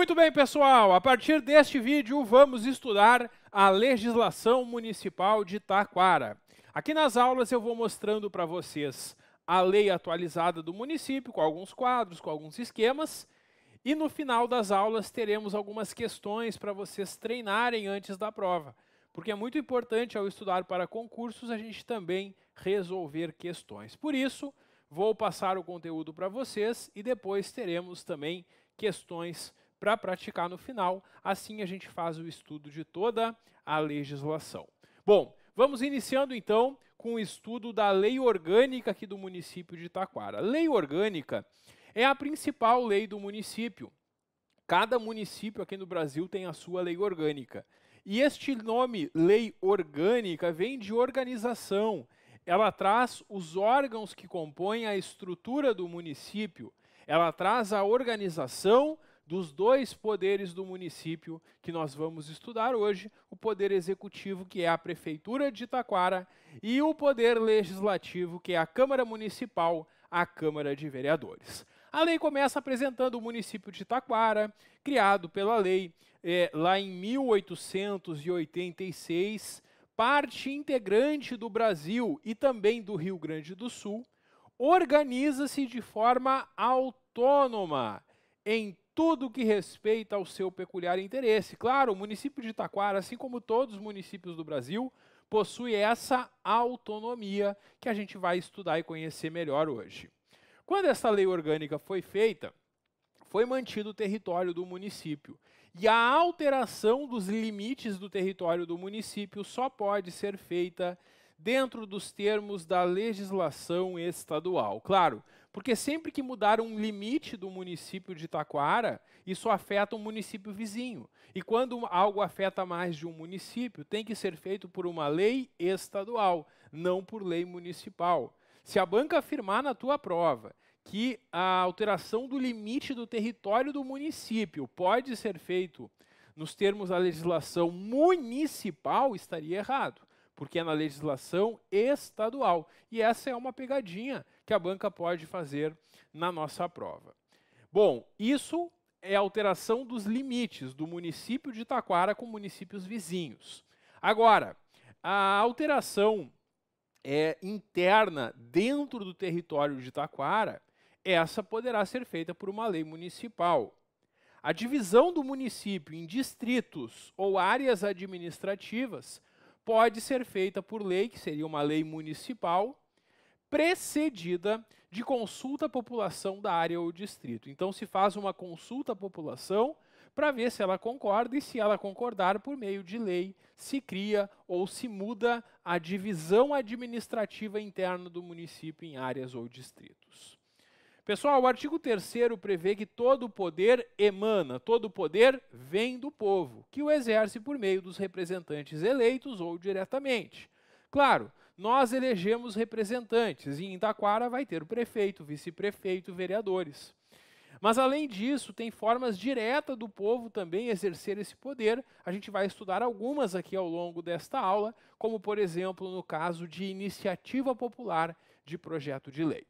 Muito bem, pessoal, a partir deste vídeo vamos estudar a legislação municipal de Taquara. Aqui nas aulas eu vou mostrando para vocês a lei atualizada do município, com alguns quadros, com alguns esquemas, e no final das aulas teremos algumas questões para vocês treinarem antes da prova, porque é muito importante ao estudar para concursos a gente também resolver questões. Por isso, vou passar o conteúdo para vocês e depois teremos também questões para praticar no final, assim a gente faz o estudo de toda a legislação. Bom, vamos iniciando então com o estudo da lei orgânica aqui do município de Taquara. Lei orgânica é a principal lei do município. Cada município aqui no Brasil tem a sua lei orgânica. E este nome, lei orgânica, vem de organização. Ela traz os órgãos que compõem a estrutura do município. Ela traz a organização dos dois poderes do município que nós vamos estudar hoje, o poder executivo, que é a Prefeitura de Taquara, e o poder legislativo, que é a Câmara Municipal, a Câmara de Vereadores. A lei começa apresentando o município de Taquara, criado pela lei lá em 1886, parte integrante do Brasil e também do Rio Grande do Sul, organiza-se de forma autônoma em tudo que respeita ao seu peculiar interesse. Claro, o município de Taquara, assim como todos os municípios do Brasil, possui essa autonomia que a gente vai estudar e conhecer melhor hoje. Quando essa lei orgânica foi feita, foi mantido o território do município. E a alteração dos limites do território do município só pode ser feita dentro dos termos da legislação estadual. Claro, porque sempre que mudar um limite do município de Taquara, isso afeta um município vizinho. E quando algo afeta mais de um município, tem que ser feito por uma lei estadual, não por lei municipal. Se a banca afirmar na tua prova que a alteração do limite do território do município pode ser feito nos termos da legislação municipal, estaria errado, porque é na legislação estadual. E essa é uma pegadinha que a banca pode fazer na nossa prova. Bom, isso é a alteração dos limites do município de Taquara com municípios vizinhos. Agora, a alteração interna dentro do território de Taquara, essa poderá ser feita por uma lei municipal. A divisão do município em distritos ou áreas administrativas pode ser feita por lei, que seria uma lei municipal, precedida de consulta à população da área ou distrito. Então, se faz uma consulta à população para ver se ela concorda, e se ela concordar, por meio de lei, se cria ou se muda a divisão administrativa interna do município em áreas ou distritos. Pessoal, o artigo 3º prevê que todo poder emana, todo poder vem do povo, que o exerce por meio dos representantes eleitos ou diretamente. Claro, nós elegemos representantes e em Taquara vai ter o prefeito, vice-prefeito, vereadores. Mas além disso, tem formas diretas do povo também exercer esse poder. A gente vai estudar algumas aqui ao longo desta aula, como por exemplo no caso de iniciativa popular de projeto de lei.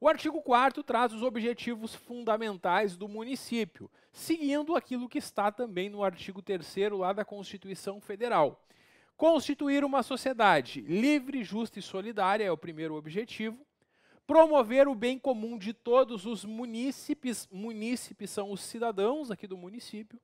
O artigo 4º traz os objetivos fundamentais do município, seguindo aquilo que está também no artigo 3º lá da Constituição Federal. Constituir uma sociedade livre, justa e solidária é o primeiro objetivo. Promover o bem comum de todos os munícipes, munícipes são os cidadãos aqui do município.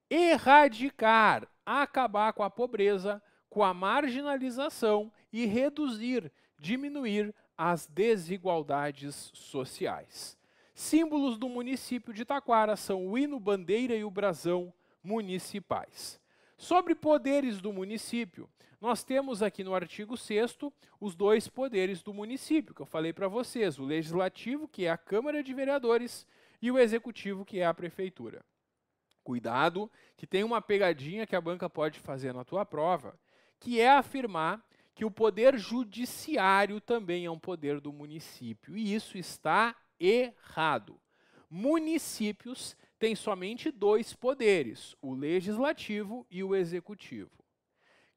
Erradicar, acabar com a pobreza, com a marginalização e reduzir, diminuir as desigualdades sociais. Símbolos do município de Taquara são o hino, bandeira e o brasão municipais. Sobre poderes do município, nós temos aqui no artigo 6º os dois poderes do município, que eu falei para vocês, o legislativo, que é a Câmara de Vereadores, e o executivo, que é a Prefeitura. Cuidado, que tem uma pegadinha que a banca pode fazer na tua prova, que é afirmar que o poder judiciário também é um poder do município, e isso está errado. Municípios têm somente dois poderes, o legislativo e o executivo.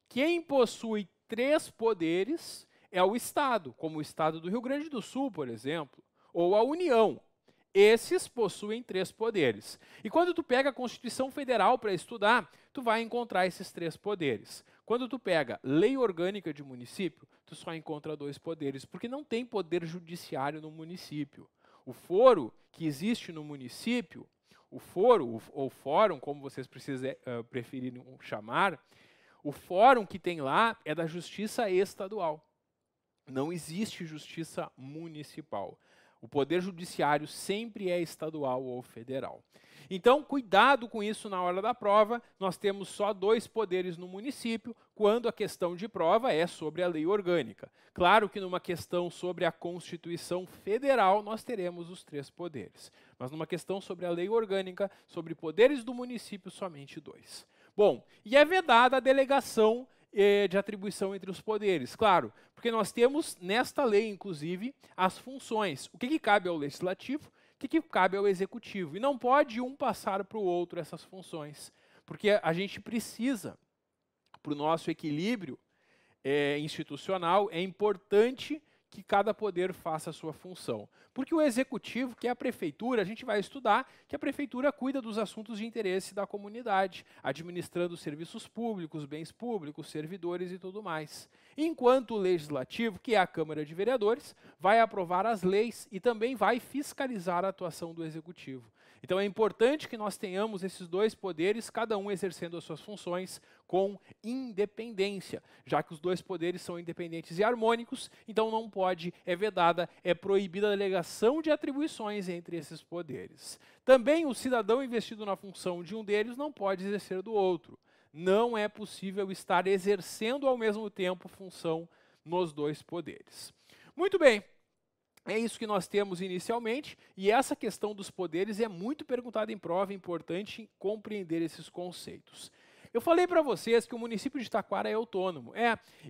Quem possui 3 poderes é o Estado, como o Estado do Rio Grande do Sul, por exemplo, ou a União. Esses possuem 3 poderes. E quando tu pega a Constituição Federal para estudar, tu vai encontrar esses 3 poderes. Quando tu pega lei orgânica de município, tu só encontra 2 poderes, porque não tem poder judiciário no município. O foro que existe no município, o foro ou fórum, como vocês preferirem chamar, o fórum que tem lá é da Justiça Estadual. Não existe justiça municipal. O poder judiciário sempre é estadual ou federal. Então, cuidado com isso na hora da prova. Nós temos só 2 poderes no município, quando a questão de prova é sobre a lei orgânica. Claro que numa questão sobre a Constituição Federal, nós teremos os 3 poderes. Mas numa questão sobre a lei orgânica, sobre poderes do município, somente 2. Bom, e é vedada a delegação de atribuição entre os poderes. Claro, porque nós temos nesta lei, inclusive, as funções. O que cabe ao legislativo, o que cabe ao executivo. E não pode um passar para o outro essas funções. Porque a gente precisa, para o nosso equilíbrio institucional, é importante que cada poder faça a sua função. Porque o executivo, que é a prefeitura, a gente vai estudar que a prefeitura cuida dos assuntos de interesse da comunidade, administrando serviços públicos, bens públicos, servidores e tudo mais. Enquanto o legislativo, que é a Câmara de Vereadores, vai aprovar as leis e também vai fiscalizar a atuação do executivo. Então é importante que nós tenhamos esses 2 poderes, cada um exercendo as suas funções com independência, já que os 2 poderes são independentes e harmônicos, então não pode, é vedada, é proibida a delegação de atribuições entre esses poderes. Também o cidadão investido na função de um deles não pode exercer do outro. Não é possível estar exercendo ao mesmo tempo função nos 2 poderes. Muito bem. É isso que nós temos inicialmente, e essa questão dos poderes é muito perguntada em prova, é importante compreender esses conceitos. Eu falei para vocês que o município de Taquara é autônomo,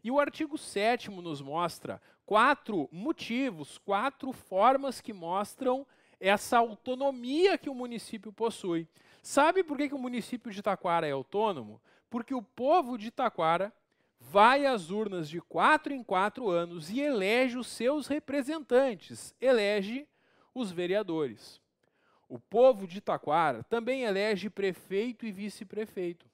e o artigo 7º nos mostra 4 motivos, 4 formas que mostram essa autonomia que o município possui. Sabe por que o município de Taquara é autônomo? Porque o povo de Taquara vai às urnas de 4 em 4 anos e elege os seus representantes, elege os vereadores. O povo de Taquara também elege prefeito e vice-prefeito.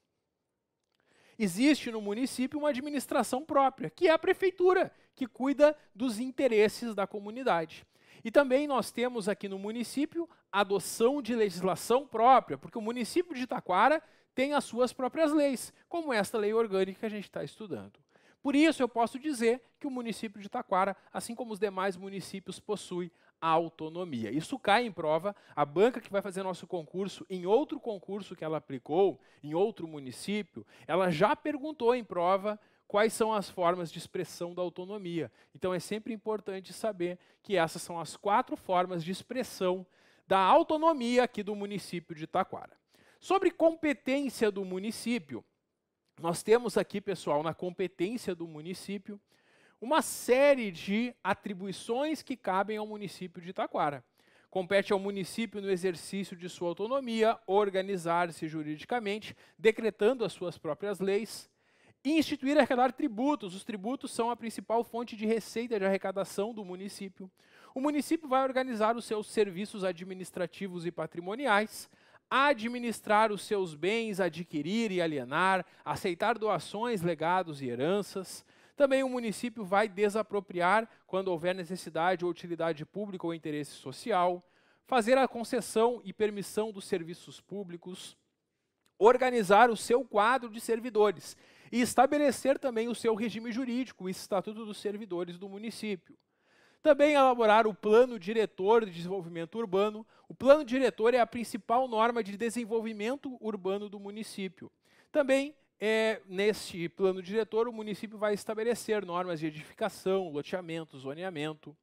Existe no município uma administração própria, que é a prefeitura, que cuida dos interesses da comunidade. E também nós temos aqui no município a adoção de legislação própria, porque o município de Taquara tem as suas próprias leis, como esta lei orgânica que a gente está estudando. Por isso, eu posso dizer que o município de Taquara, assim como os demais municípios, possui a autonomia. Isso cai em prova. A banca que vai fazer nosso concurso, em outro concurso que ela aplicou, em outro município, ela já perguntou em prova quais são as formas de expressão da autonomia. Então, é sempre importante saber que essas são as 4 formas de expressão da autonomia aqui do município de Taquara. Sobre competência do município, nós temos aqui, pessoal, na competência do município, uma série de atribuições que cabem ao município de Taquara. Compete ao município, no exercício de sua autonomia, organizar-se juridicamente, decretando as suas próprias leis, e instituir e arrecadar tributos. Os tributos são a principal fonte de receita de arrecadação do município. O município vai organizar os seus serviços administrativos e patrimoniais, administrar os seus bens, adquirir e alienar, aceitar doações, legados e heranças. Também o município vai desapropriar quando houver necessidade ou utilidade pública ou interesse social, fazer a concessão e permissão dos serviços públicos, organizar o seu quadro de servidores e estabelecer também o seu regime jurídico, o Estatuto dos Servidores do município. Também elaborar o Plano Diretor de Desenvolvimento Urbano. O Plano Diretor é a principal norma de desenvolvimento urbano do município. Também, neste Plano Diretor, o município vai estabelecer normas de edificação, loteamento, zoneamento.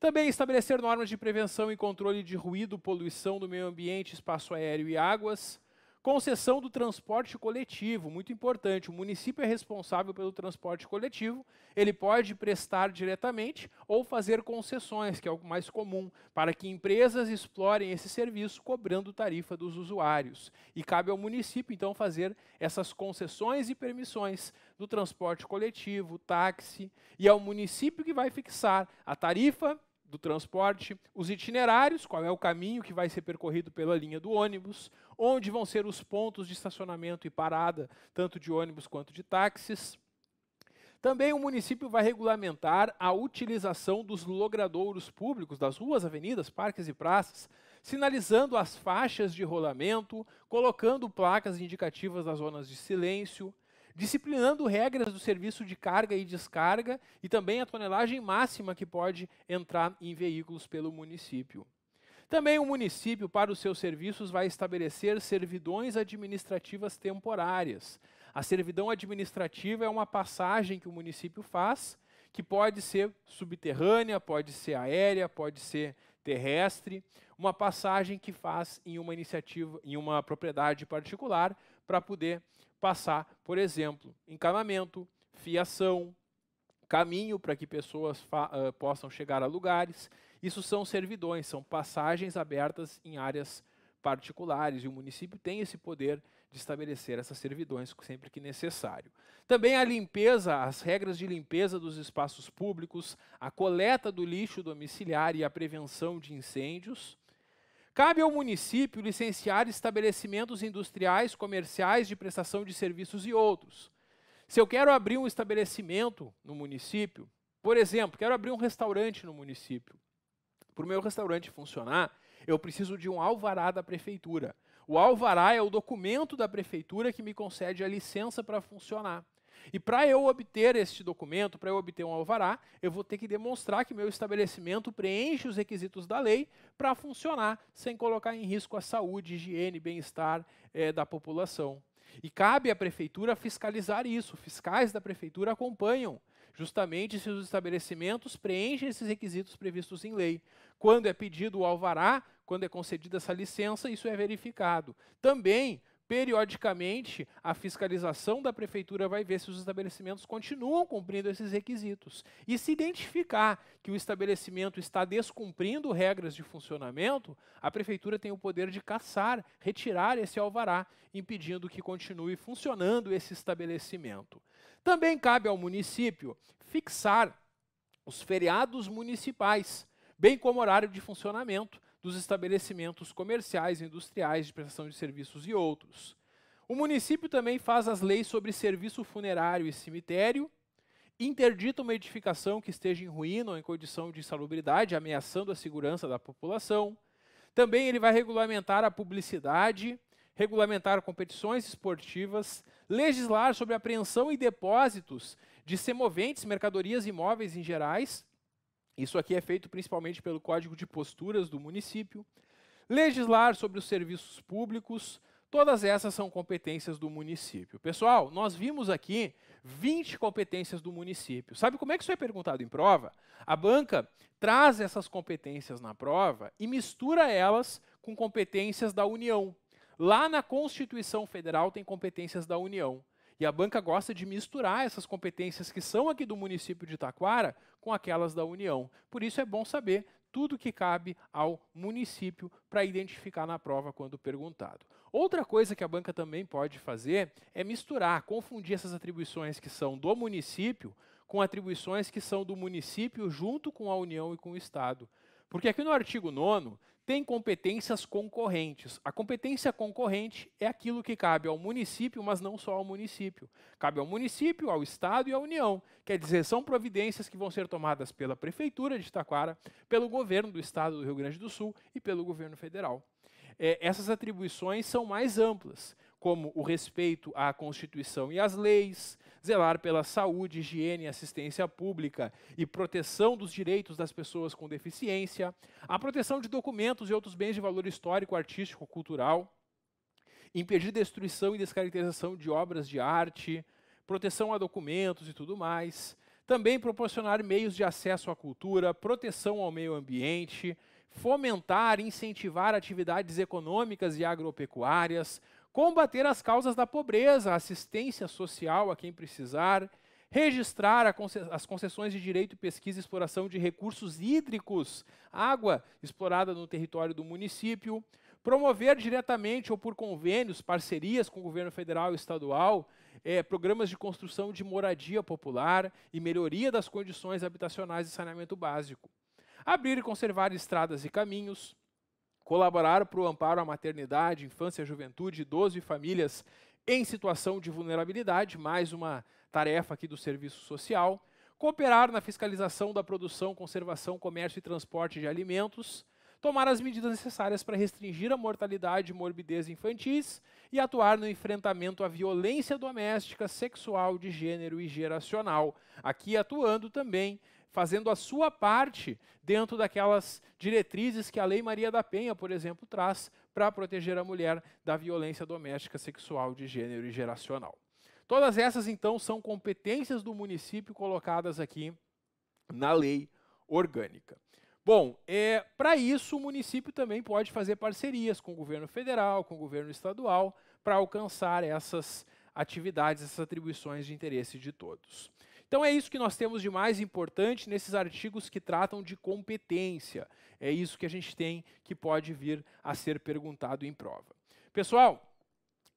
Também estabelecer normas de prevenção e controle de ruído, poluição do meio ambiente, espaço aéreo e águas. Concessão do transporte coletivo, muito importante. O município é responsável pelo transporte coletivo, ele pode prestar diretamente ou fazer concessões, que é o mais comum, para que empresas explorem esse serviço cobrando tarifa dos usuários. E cabe ao município, então, fazer essas concessões e permissões do transporte coletivo, táxi, e é o município que vai fixar a tarifa do transporte, os itinerários, qual é o caminho que vai ser percorrido pela linha do ônibus, onde vão ser os pontos de estacionamento e parada, tanto de ônibus quanto de táxis. Também o município vai regulamentar a utilização dos logradouros públicos, das ruas, avenidas, parques e praças, sinalizando as faixas de rolamento, colocando placas indicativas das zonas de silêncio, disciplinando regras do serviço de carga e descarga e também a tonelagem máxima que pode entrar em veículos pelo município. Também o município, para os seus serviços, vai estabelecer servidões administrativas temporárias. A servidão administrativa é uma passagem que o município faz, que pode ser subterrânea, pode ser aérea, pode ser terrestre, uma passagem que faz em uma iniciativa, em uma propriedade particular, para poder passar, por exemplo, encanamento, fiação, caminho para que pessoas possam chegar a lugares. Isso são servidões, são passagens abertas em áreas particulares, e o município tem esse poder de estabelecer essas servidões sempre que necessário. Também a limpeza, as regras de limpeza dos espaços públicos, a coleta do lixo domiciliar e a prevenção de incêndios. Cabe ao município licenciar estabelecimentos industriais, comerciais, de prestação de serviços e outros. Se eu quero abrir um estabelecimento no município, por exemplo, quero abrir um restaurante no município, para o meu restaurante funcionar, eu preciso de um alvará da prefeitura. O alvará é o documento da prefeitura que me concede a licença para funcionar. E para eu obter este documento, para eu obter um alvará, eu vou ter que demonstrar que meu estabelecimento preenche os requisitos da lei para funcionar, sem colocar em risco a saúde, higiene e bem-estar da população. E cabe à prefeitura fiscalizar isso. Fiscais da prefeitura acompanham justamente se os estabelecimentos preenchem esses requisitos previstos em lei. Quando é pedido o alvará, quando é concedida essa licença, isso é verificado. Também, periodicamente, a fiscalização da prefeitura vai ver se os estabelecimentos continuam cumprindo esses requisitos. E se identificar que o estabelecimento está descumprindo regras de funcionamento, a prefeitura tem o poder de cassar, retirar esse alvará, impedindo que continue funcionando esse estabelecimento. Também cabe ao município fixar os feriados municipais, bem como horário de funcionamento dos estabelecimentos comerciais, industriais, de prestação de serviços e outros. O município também faz as leis sobre serviço funerário e cemitério, interdita uma edificação que esteja em ruína ou em condição de insalubridade, ameaçando a segurança da população. Também ele vai regulamentar a publicidade, regulamentar competições esportivas, legislar sobre apreensão e depósitos de semoventes, mercadorias e imóveis em gerais. Isso aqui é feito principalmente pelo Código de Posturas do município. Legislar sobre os serviços públicos, todas essas são competências do município. Pessoal, nós vimos aqui 20 competências do município. Sabe como é que isso é perguntado em prova? A banca traz essas competências na prova e mistura elas com competências da União. Lá na Constituição Federal tem competências da União. E a banca gosta de misturar essas competências que são aqui do município de Taquara com aquelas da União. Por isso é bom saber tudo que cabe ao município para identificar na prova quando perguntado. Outra coisa que a banca também pode fazer é misturar, confundir essas atribuições que são do município com atribuições que são do município junto com a União e com o Estado. Porque aqui no artigo 9º, tem competências concorrentes. A competência concorrente é aquilo que cabe ao município, mas não só ao município. Cabe ao município, ao Estado e à União. Quer dizer, são providências que vão ser tomadas pela Prefeitura de Taquara, pelo governo do Estado do Rio Grande do Sul e pelo governo federal. Essas atribuições são mais amplas, como o respeito à Constituição e às leis, zelar pela saúde, higiene e assistência pública e proteção dos direitos das pessoas com deficiência, a proteção de documentos e outros bens de valor histórico, artístico, cultural, impedir destruição e descaracterização de obras de arte, proteção a documentos e tudo mais, também proporcionar meios de acesso à cultura, proteção ao meio ambiente, fomentar e incentivar atividades econômicas e agropecuárias, combater as causas da pobreza, assistência social a quem precisar, registrar as concessões de direito, pesquisa e exploração de recursos hídricos, água explorada no território do município, promover diretamente ou por convênios, parcerias com o governo federal e estadual, programas de construção de moradia popular e melhoria das condições habitacionais e saneamento básico. abrir e conservar estradas e caminhos, colaborar para o amparo à maternidade, infância, juventude, idoso e famílias em situação de vulnerabilidade, mais uma tarefa aqui do serviço social, cooperar na fiscalização da produção, conservação, comércio e transporte de alimentos, tomar as medidas necessárias para restringir a mortalidade e morbidez infantis e atuar no enfrentamento à violência doméstica, sexual, de gênero e geracional. Aqui atuando também, fazendo a sua parte dentro daquelas diretrizes que a Lei Maria da Penha, por exemplo, traz para proteger a mulher da violência doméstica, sexual, de gênero e geracional. Todas essas, então, são competências do município colocadas aqui na lei orgânica. Bom, para isso o município também pode fazer parcerias com o governo federal, com o governo estadual, para alcançar essas atividades, essas atribuições de interesse de todos. Então é isso que nós temos de mais importante nesses artigos que tratam de competência. É isso que a gente tem que pode vir a ser perguntado em prova. Pessoal,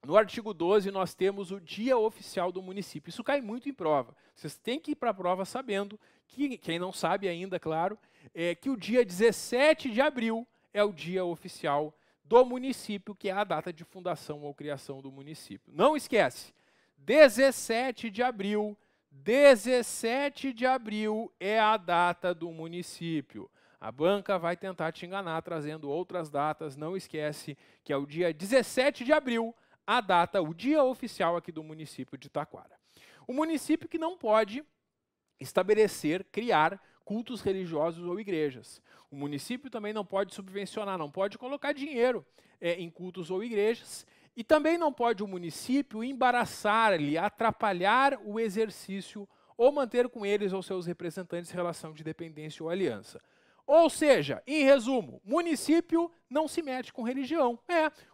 no artigo 12 nós temos o dia oficial do município. Isso cai muito em prova. Vocês têm que ir para a prova sabendo que, quem não sabe ainda, claro, que o dia 17 de abril é o dia oficial do município, que é a data de fundação ou criação do município. Não esquece, 17 de abril é a data do município. A banca vai tentar te enganar trazendo outras datas, não esquece que é o dia 17 de abril, a data, o dia oficial aqui do município de Taquara. O município que não pode estabelecer, criar cultos religiosos ou igrejas. O município também não pode subvencionar, não pode colocar dinheiro em cultos ou igrejas. E também não pode o município embaraçar-lhe, atrapalhar o exercício ou manter com eles ou seus representantes relação de dependência ou aliança. Ou seja, em resumo, município não se mete com religião.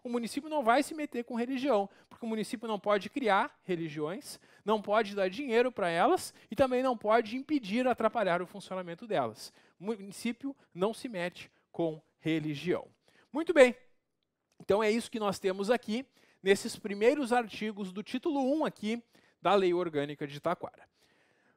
O município não vai se meter com religião, porque o município não pode criar religiões, não pode dar dinheiro para elas e também não pode impedir, atrapalhar o funcionamento delas. O município não se mete com religião. Muito bem. Então é isso que nós temos aqui, nesses primeiros artigos do título 1 aqui da Lei Orgânica de Taquara.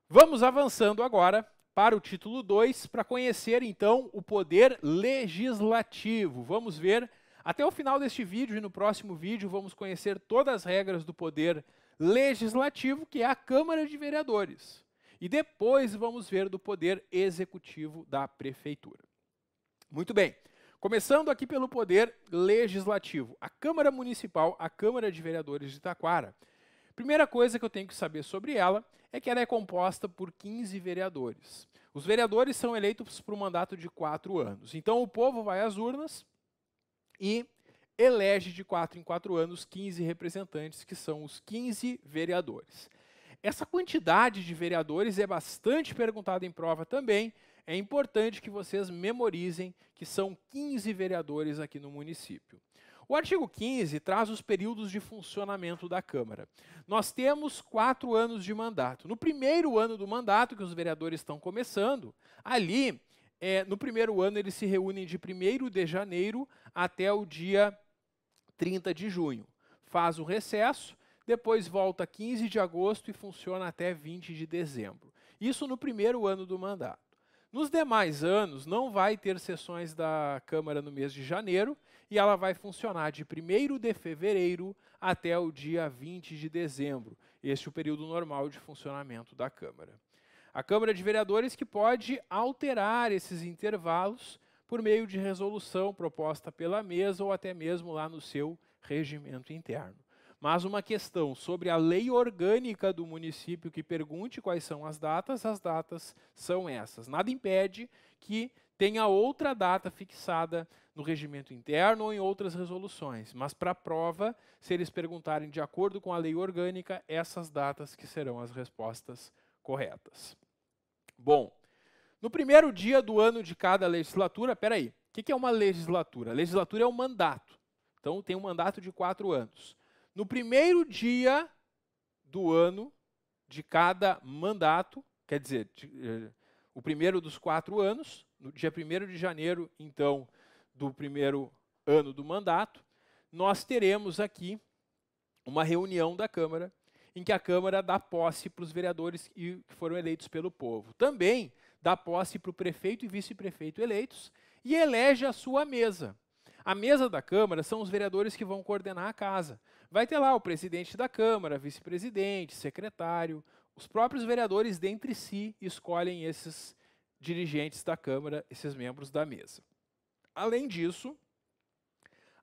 Vamos avançando agora para o título 2, para conhecer então o poder legislativo. Vamos ver, até o final deste vídeo e no próximo vídeo, vamos conhecer todas as regras do poder legislativo, que é a Câmara de Vereadores. E depois vamos ver do poder executivo da Prefeitura. Muito bem. Começando aqui pelo poder legislativo, a Câmara Municipal, a Câmara de Vereadores de Taquara. Primeira coisa que eu tenho que saber sobre ela é que ela é composta por 15 vereadores. Os vereadores são eleitos por um mandato de 4 anos. Então o povo vai às urnas e elege de 4 em 4 anos 15 representantes, que são os 15 vereadores. Essa quantidade de vereadores é bastante perguntada em prova também. É importante que vocês memorizem que são 15 vereadores aqui no município. O artigo 15 traz os períodos de funcionamento da Câmara. Nós temos 4 anos de mandato. No primeiro ano do mandato, que os vereadores estão começando, ali, no primeiro ano, eles se reúnem de 1º de janeiro até o dia 30 de junho. Faz o recesso, depois volta 15 de agosto e funciona até 20 de dezembro. Isso no primeiro ano do mandato. Nos demais anos, não vai ter sessões da Câmara no mês de janeiro e ela vai funcionar de 1º de fevereiro até o dia 20 de dezembro. Este é o período normal de funcionamento da Câmara. A Câmara de Vereadores que pode alterar esses intervalos por meio de resolução proposta pela mesa ou até mesmo lá no seu regimento interno. Mas uma questão sobre a lei orgânica do município que pergunte quais são as datas são essas. Nada impede que tenha outra data fixada no regimento interno ou em outras resoluções, mas para a prova, se eles perguntarem de acordo com a lei orgânica, essas datas que serão as respostas corretas. Bom, no primeiro dia do ano de cada legislatura, peraí, o que é uma legislatura? A legislatura é um mandato, então tem um mandato de 4 anos. No primeiro dia do ano de cada mandato, quer dizer, o primeiro dos 4 anos, no dia 1º de janeiro, então, do primeiro ano do mandato, nós teremos aqui uma reunião da Câmara, em que a Câmara dá posse para os vereadores que foram eleitos pelo povo. Também dá posse para o prefeito e vice-prefeito eleitos e elege a sua mesa. A mesa da Câmara são os vereadores que vão coordenar a casa. Vai ter lá o presidente da Câmara, vice-presidente, secretário. Os próprios vereadores, dentre si, escolhem esses dirigentes da Câmara, esses membros da mesa. Além disso,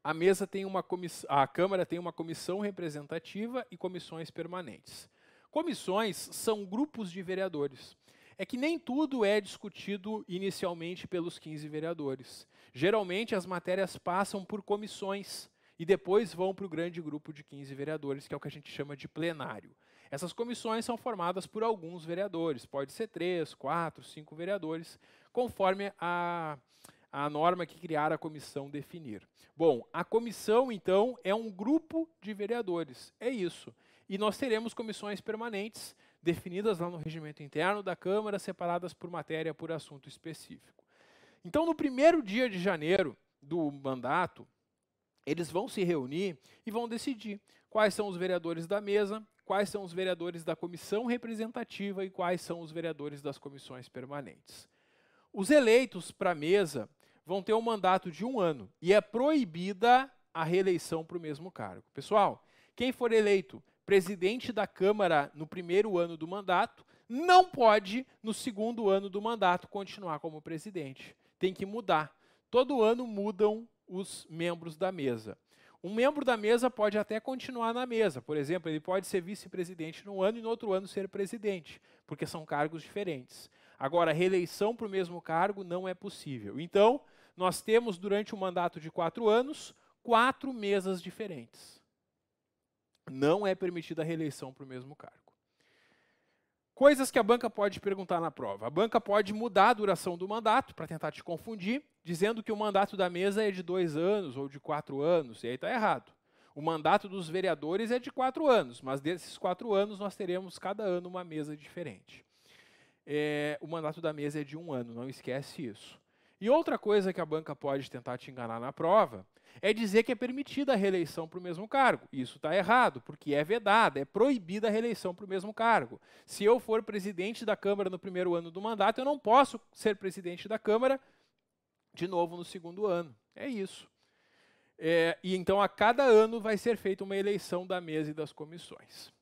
a Câmara tem uma comissão representativa e comissões permanentes. Comissões são grupos de vereadores. É que nem tudo é discutido inicialmente pelos 15 vereadores. Geralmente as matérias passam por comissões e depois vão para o grande grupo de 15 vereadores, que é o que a gente chama de plenário. Essas comissões são formadas por alguns vereadores, pode ser 3, 4, 5 vereadores, conforme a norma que criar a comissão definir. Bom, a comissão, então, é um grupo de vereadores, é isso. E nós teremos comissões permanentes, definidas lá no regimento interno da Câmara, separadas por matéria, por assunto específico. Então, no primeiro dia de janeiro do mandato, eles vão se reunir e vão decidir quais são os vereadores da mesa, quais são os vereadores da comissão representativa e quais são os vereadores das comissões permanentes. Os eleitos para a mesa vão ter um mandato de 1 ano e é proibida a reeleição para o mesmo cargo. Pessoal, quem for eleito presidente da Câmara no primeiro ano do mandato, não pode, no segundo ano do mandato, continuar como presidente. Tem que mudar. Todo ano mudam os membros da mesa. Um membro da mesa pode até continuar na mesa. Por exemplo, ele pode ser vice-presidente num ano e no outro ano ser presidente, porque são cargos diferentes. Agora, reeleição para o mesmo cargo não é possível. Então, nós temos, durante um mandato de 4 anos, 4 mesas diferentes. Não é permitida a reeleição para o mesmo cargo. Coisas que a banca pode perguntar na prova. A banca pode mudar a duração do mandato, para tentar te confundir, dizendo que o mandato da mesa é de 2 anos ou de 4 anos, e aí está errado. O mandato dos vereadores é de 4 anos, mas desses 4 anos nós teremos cada ano uma mesa diferente. O mandato da mesa é de 1 ano, não esquece isso. E outra coisa que a banca pode tentar te enganar na prova é dizer que é permitida a reeleição para o mesmo cargo. Isso está errado, porque é vedada, é proibida a reeleição para o mesmo cargo. Se eu for presidente da Câmara no primeiro ano do mandato, eu não posso ser presidente da Câmara de novo no segundo ano. É isso. E então, a cada ano vai ser feita uma eleição da mesa e das comissões.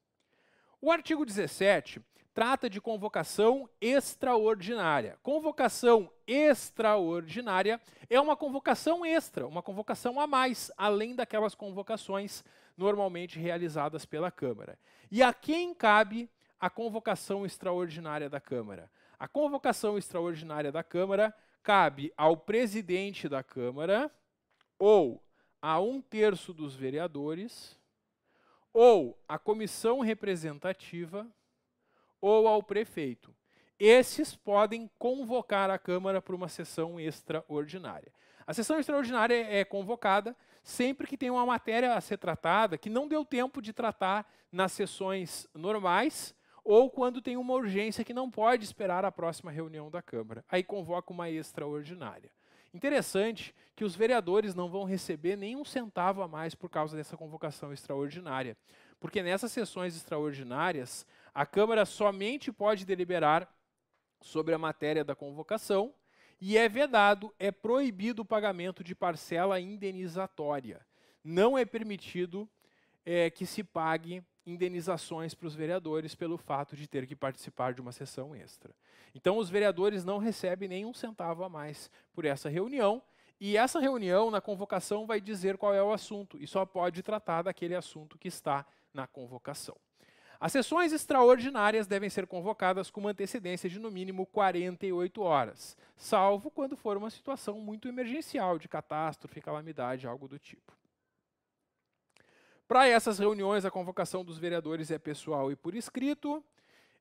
O artigo 17 trata de convocação extraordinária. Convocação extraordinária é uma convocação extra, uma convocação a mais, além daquelas convocações normalmente realizadas pela Câmara. E a quem cabe a convocação extraordinária da Câmara? A convocação extraordinária da Câmara cabe ao presidente da Câmara, ou a 1/3 dos vereadores, ou à comissão representativa, ou ao prefeito. Esses podem convocar a Câmara para uma sessão extraordinária. A sessão extraordinária é convocada sempre que tem uma matéria a ser tratada que não deu tempo de tratar nas sessões normais ou quando tem uma urgência que não pode esperar a próxima reunião da Câmara. Aí convoca uma extraordinária. Interessante que os vereadores não vão receber nem um centavo a mais por causa dessa convocação extraordinária, porque nessas sessões extraordinárias, a Câmara somente pode deliberar sobre a matéria da convocação e é vedado, é proibido o pagamento de parcela indenizatória. Não é permitido que se pague indenizações para os vereadores pelo fato de ter que participar de uma sessão extra. Então, os vereadores não recebem nenhum centavo a mais por essa reunião, e essa reunião, na convocação, vai dizer qual é o assunto, e só pode tratar daquele assunto que está na convocação. As sessões extraordinárias devem ser convocadas com uma antecedência de, no mínimo, 48 horas, salvo quando for uma situação muito emergencial, de catástrofe, calamidade, algo do tipo. Para essas reuniões, a convocação dos vereadores é pessoal e por escrito,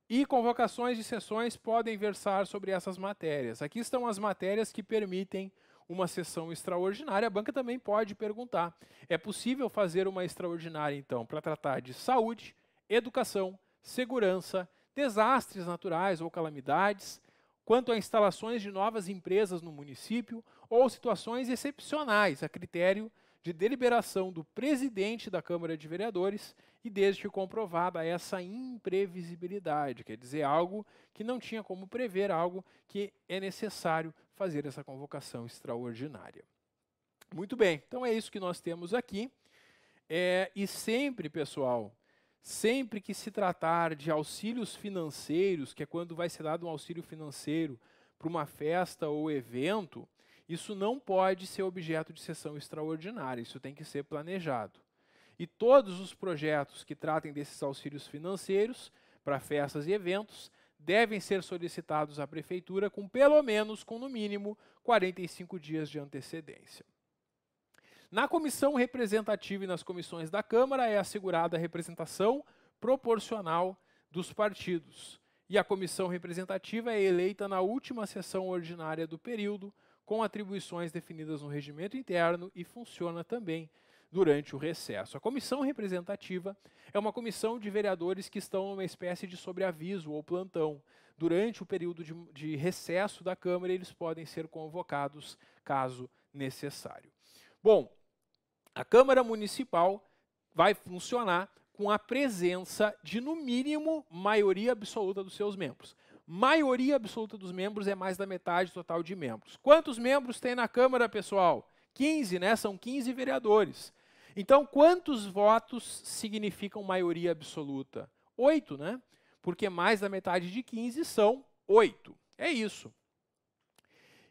e convocações de sessões podem versar sobre essas matérias. Aqui estão as matérias que permitem uma sessão extraordinária. A banca também pode perguntar: é possível fazer uma extraordinária, então, para tratar de saúde, educação, segurança, desastres naturais ou calamidades, quanto a instalações de novas empresas no município ou situações excepcionais, a critério de deliberação do presidente da Câmara de Vereadores e desde que comprovada essa imprevisibilidade, quer dizer, algo que não tinha como prever, algo que é necessário fazer essa convocação extraordinária. Muito bem, então é isso que nós temos aqui. E sempre, pessoal, sempre que se tratar de auxílios financeiros, que é quando vai ser dado um auxílio financeiro para uma festa ou evento, isso não pode ser objeto de sessão extraordinária, isso tem que ser planejado. E todos os projetos que tratem desses auxílios financeiros para festas e eventos devem ser solicitados à Prefeitura com pelo menos, no mínimo, 45 dias de antecedência. Na comissão representativa e nas comissões da Câmara é assegurada a representação proporcional dos partidos. E a comissão representativa é eleita na última sessão ordinária do período, com atribuições definidas no regimento interno e funciona também durante o recesso. A comissão representativa é uma comissão de vereadores que estão numa espécie de sobreaviso ou plantão. Durante o período de recesso da Câmara, eles podem ser convocados caso necessário. Bom, a Câmara Municipal vai funcionar com a presença de, no mínimo, maioria absoluta dos seus membros. Maioria absoluta dos membros é mais da metade total de membros. Quantos membros tem na Câmara, pessoal? 15, né? São 15 vereadores. Então, quantos votos significam maioria absoluta? 8, né? Porque mais da metade de 15 são 8. É isso.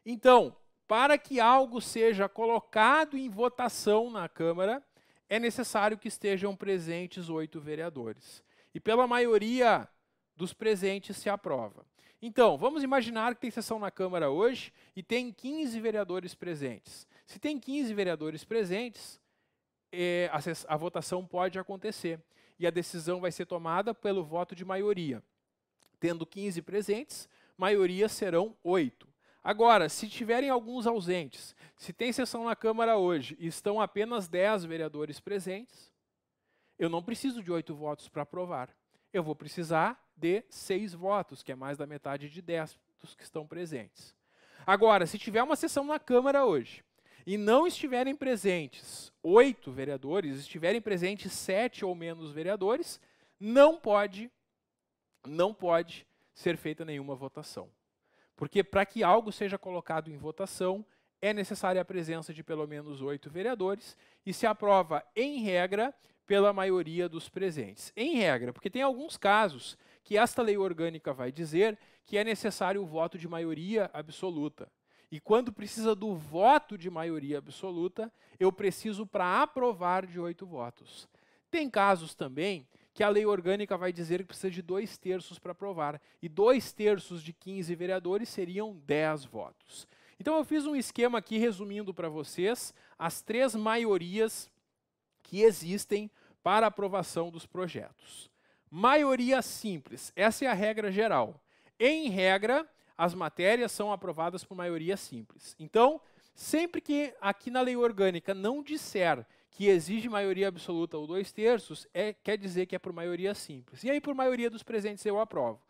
Então, para que algo seja colocado em votação na Câmara, é necessário que estejam presentes 8 vereadores. E pela maioria dos presentes se aprova. Então, vamos imaginar que tem sessão na Câmara hoje e tem 15 vereadores presentes. Se tem 15 vereadores presentes, a votação pode acontecer. E a decisão vai ser tomada pelo voto de maioria. Tendo 15 presentes, maioria serão 8. Agora, se tiverem alguns ausentes, se tem sessão na Câmara hoje e estão apenas 10 vereadores presentes, eu não preciso de 8 votos para aprovar. Eu vou precisar de 6 votos, que é mais da metade de 10 dos que estão presentes. Agora, se tiver uma sessão na Câmara hoje e não estiverem presentes 8 vereadores, estiverem presentes 7 ou menos vereadores, não pode ser feita nenhuma votação. Porque para que algo seja colocado em votação, é necessária a presença de pelo menos 8 vereadores e se aprova, em regra, pela maioria dos presentes. Em regra, porque tem alguns casos que esta lei orgânica vai dizer que é necessário o voto de maioria absoluta. E quando precisa do voto de maioria absoluta, eu preciso para aprovar de 8 votos. Tem casos também que a lei orgânica vai dizer que precisa de 2/3 para aprovar. E 2/3 de 15 vereadores seriam 10 votos. Então eu fiz um esquema aqui resumindo para vocês as 3 maiorias que existem para aprovação dos projetos. Maioria simples, essa é a regra geral. Em regra, as matérias são aprovadas por maioria simples. Então, sempre que aqui na lei orgânica não disser que exige maioria absoluta ou 2/3, quer dizer que é por maioria simples. E aí, por maioria dos presentes, eu aprovo.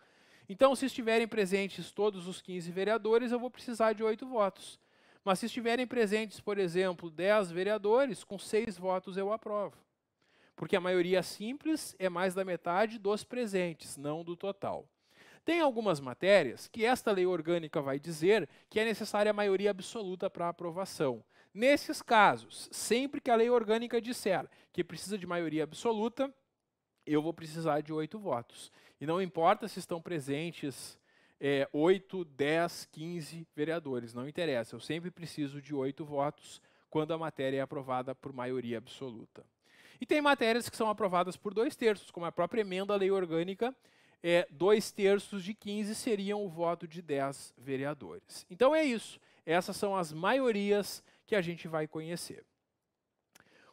Então, se estiverem presentes todos os 15 vereadores, eu vou precisar de 8 votos. Mas se estiverem presentes, por exemplo, 10 vereadores, com 6 votos eu aprovo. Porque a maioria simples é mais da metade dos presentes, não do total. Tem algumas matérias que esta lei orgânica vai dizer que é necessária a maioria absoluta para aprovação. Nesses casos, sempre que a lei orgânica disser que precisa de maioria absoluta, eu vou precisar de 8 votos. E não importa se estão presentes 8, 10, 15 vereadores, não interessa. Eu sempre preciso de 8 votos quando a matéria é aprovada por maioria absoluta. E tem matérias que são aprovadas por 2/3, como a própria emenda à lei orgânica, 2/3 de 15 seriam o voto de 10 vereadores. Então é isso. Essas são as maiorias que a gente vai conhecer.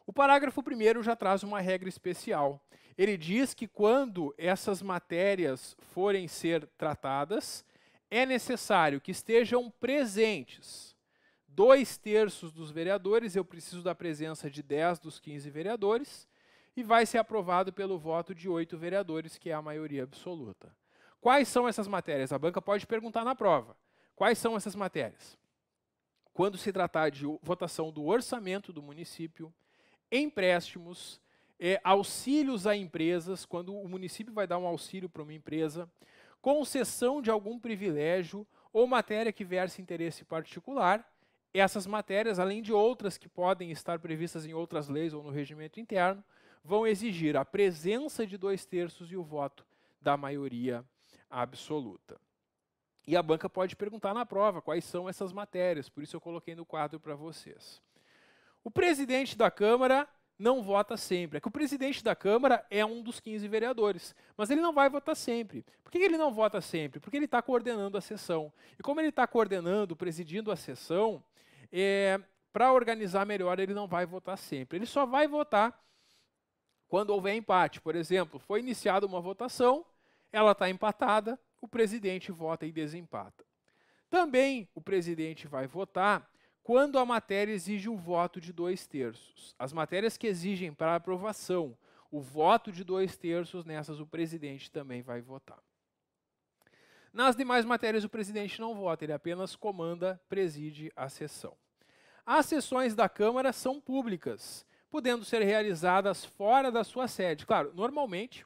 O parágrafo 1º já traz uma regra especial. Ele diz que quando essas matérias forem ser tratadas, é necessário que estejam presentes 2/3 dos vereadores, eu preciso da presença de 10 dos 15 vereadores, e vai ser aprovado pelo voto de 8 vereadores, que é a maioria absoluta. Quais são essas matérias? A banca pode perguntar na prova. Quais são essas matérias? quando se tratar de votação do orçamento do município, empréstimos, auxílios a empresas, quando o município vai dar um auxílio para uma empresa, concessão de algum privilégio ou matéria que verse interesse particular. Essas matérias, além de outras que podem estar previstas em outras leis ou no regimento interno, vão exigir a presença de 2/3 e o voto da maioria absoluta. E a banca pode perguntar na prova quais são essas matérias, por isso eu coloquei no quadro para vocês. O presidente da Câmara não vota sempre. É que o presidente da Câmara é um dos 15 vereadores, mas ele não vai votar sempre. Por que ele não vota sempre? Porque ele está coordenando a sessão. E como ele está coordenando, presidindo a sessão, para organizar melhor, ele não vai votar sempre. Ele só vai votar quando houver empate. Por exemplo, foi iniciada uma votação, ela está empatada, o presidente vota e desempata. Também o presidente vai votar quando a matéria exige o voto de 2/3. As matérias que exigem para aprovação o voto de 2/3, nessas o presidente também vai votar. Nas demais matérias o presidente não vota, ele apenas comanda, preside a sessão. As sessões da Câmara são públicas, podendo ser realizadas fora da sua sede. Claro, normalmente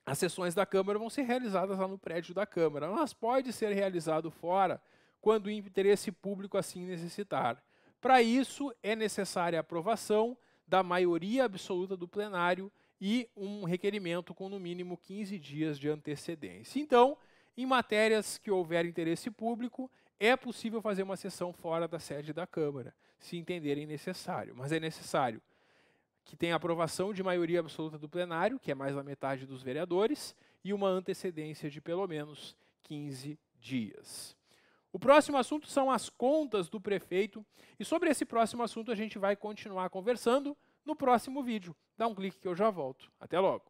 as sessões da Câmara vão ser realizadas lá no prédio da Câmara, mas pode ser realizado fora, quando o interesse público assim necessitar. Para isso, é necessária a aprovação da maioria absoluta do plenário e um requerimento com no mínimo 15 dias de antecedência. Então, em matérias que houver interesse público, é possível fazer uma sessão fora da sede da Câmara, se entenderem necessário. Mas é necessário que tenha aprovação de maioria absoluta do plenário, que é mais da metade dos vereadores, e uma antecedência de pelo menos 15 dias. O próximo assunto são as contas do prefeito, e sobre esse próximo assunto a gente vai continuar conversando no próximo vídeo. Dá um clique que eu já volto. Até logo!